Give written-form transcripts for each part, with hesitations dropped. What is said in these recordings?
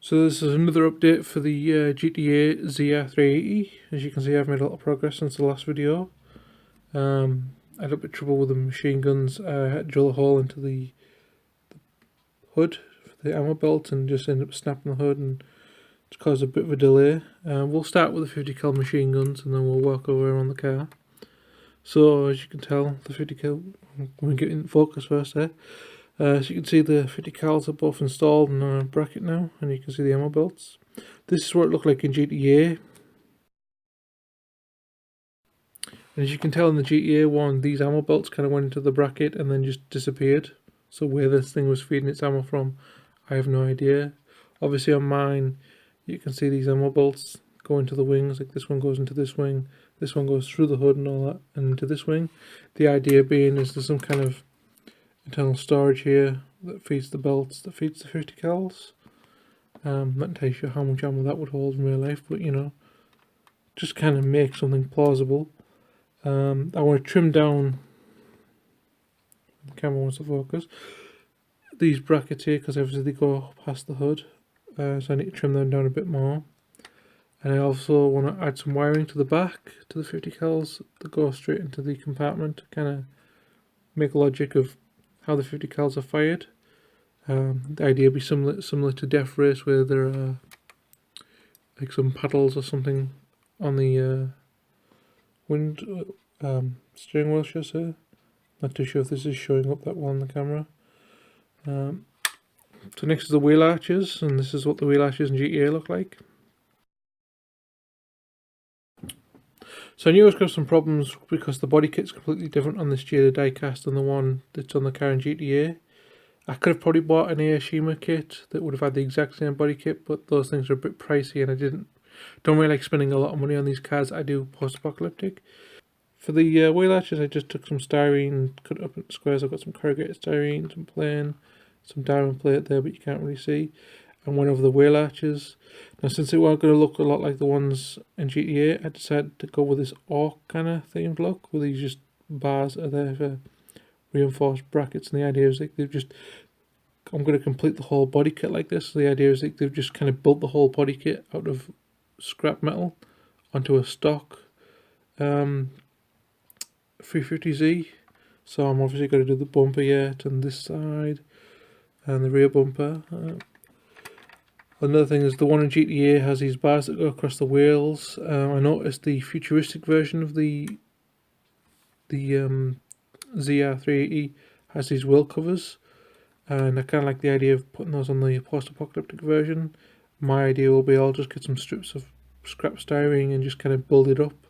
So this is another update for the GTA ZR380. As you can see, I've made a lot of progress since the last video. I had a bit of trouble with the machine guns. I had to drill a hole into the hood for the ammo belt and just ended up snapping the hood, and it's caused a bit of a delay. We'll start with the 50 cal machine guns and then we'll work our way around the car. So as you can tell, the 50 cal, I'm going to get in focus first there. As you can see, the 50 cals are both installed in a bracket now, and you can see the ammo belts. This is what it looked like in GTA. And as you can tell in the GTA one, these ammo belts kind of went into the bracket and then just disappeared. So where this thing was feeding its ammo from, I have no idea. Obviously on mine, you can see these ammo belts go into the wings, like this one goes into this wing, this one goes through the hood and all that, and into this wing. The idea being is there's some kind of internal storage here that feeds the belts, that feeds the 50 cals. Not entirely sure how much ammo that would hold in real life, but you know, just kind of make something plausible. I want to trim down, the camera wants to focus, these brackets here, because obviously they go past the hood, so I need to trim them down a bit more. And I also want to add some wiring to the back, to the 50 cals, that go straight into the compartment, to kind of make logic of how the 50 cals are fired. The idea would be similar to Death Race, where there are like some paddles or something on the steering wheel, should I say. Not too sure if this is showing up that well on the camera. So next is the wheel arches, and this is what the wheel arches in GTA look like. So I knew I was going to have some problems because the body kit's completely different on this Jada diecast than the one that's on the car in GTA. I could have probably bought an Aoshima kit that would have had the exact same body kit, but those things are a bit pricey and I don't really like spending a lot of money on these cars. I do post-apocalyptic. For the wheel arches, I just took some styrene and cut it up into squares. I've got some corrugated styrene, some plain, some diamond plate there, but you can't really see, and went over the wheel arches. Now, since it was going to look a lot like the ones in GTA, I decided to go with this orc kind of themed look, where these just bars are there for reinforced brackets, and the idea is like I'm going to complete the whole body kit like this. So the idea is like they've just kind of built the whole body kit out of scrap metal onto a stock 350z. So I'm obviously going to do the bumper yet, and this side, and the rear bumper. Another thing is the one in GTA has these bars that go across the wheels. I noticed the futuristic version of the ZR380 has these wheel covers, and I kind of like the idea of putting those on the post-apocalyptic version. My idea will be I'll just get some strips of scrap styrene and just kind of build it up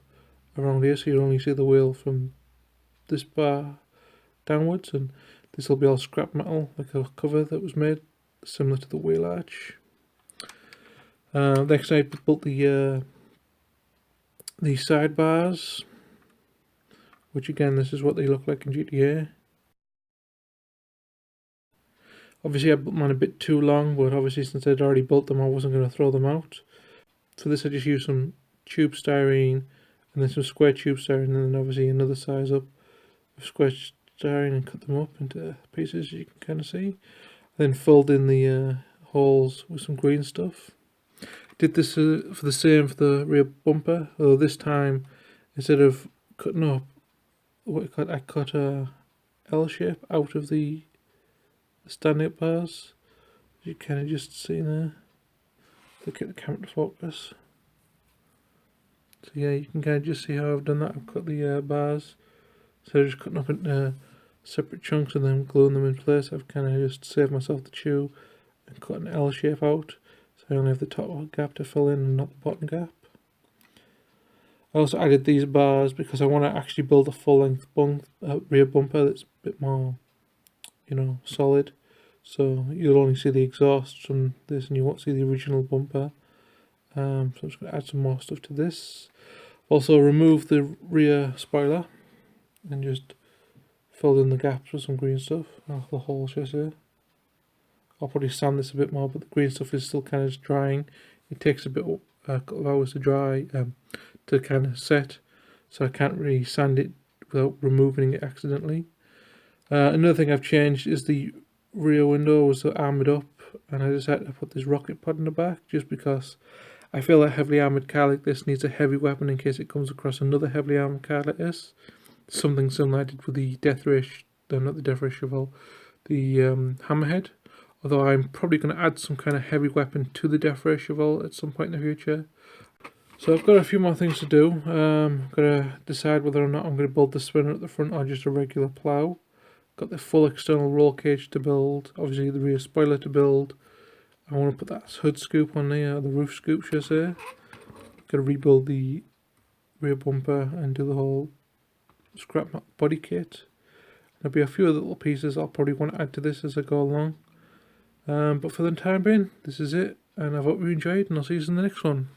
around here, so you only see the wheel from this bar downwards, and this will be all scrap metal, like a cover that was made similar to the wheel arch. Next I built the sidebars, which again, this is what they look like in GTA. Obviously I built mine a bit too long, but obviously since I'd already built them I wasn't going to throw them out. For this I just used some tube styrene and then some square tube styrene, and then obviously another size up of square styrene, and cut them up into pieces, as you can kind of see. I then filled in the holes with some green stuff. Did this for the same for the rear bumper, although this time instead of cutting up I cut a L shape out of the standing up bars. You kind of just see there. Look at the camera to focus. So yeah, you can kind of just see how I've done that. I've cut the bars, so I'm just cutting up into separate chunks and then gluing them in place. I've kind of just saved myself the chew and cut an L shape out, so I only have the top gap to fill in and not the bottom gap. I also added these bars because I want to actually build a full-length rear bumper that's a bit more, you know, solid. So you'll only see the exhaust from this and you won't see the original bumper. So I'm just going to add some more stuff to this. Also remove the rear spoiler and just fill in the gaps with some green stuff. Oh, the hole, should I say. I'll probably sand this a bit more, but the green stuff is still kind of drying. It takes a couple of hours to dry, to kind of set, so I can't really sand it without removing it accidentally. Another thing I've changed is the rear window was armoured up, and I decided to put this rocket pod in the back just because I feel a heavily armoured car like this needs a heavy weapon in case it comes across another heavily armoured car like this. Something similar I did with the Death Race, not the Death Race Chevelle, the Hammerhead. Although I'm probably going to add some kind of heavy weapon to the Death Race Chevelle at some point in the future. So I've got a few more things to do. I'm going to decide whether or not I'm going to build the spinner at the front or just a regular plough. Got the full external roll cage to build, obviously the rear spoiler to build. I want to put that hood scoop on there, the roof scoop should I say. Got to rebuild the rear bumper and do the whole scrap body kit. There'll be a few other little pieces I'll probably want to add to this as I go along. But for the time being, this is it, and I hope you enjoyed, and I'll see you in the next one.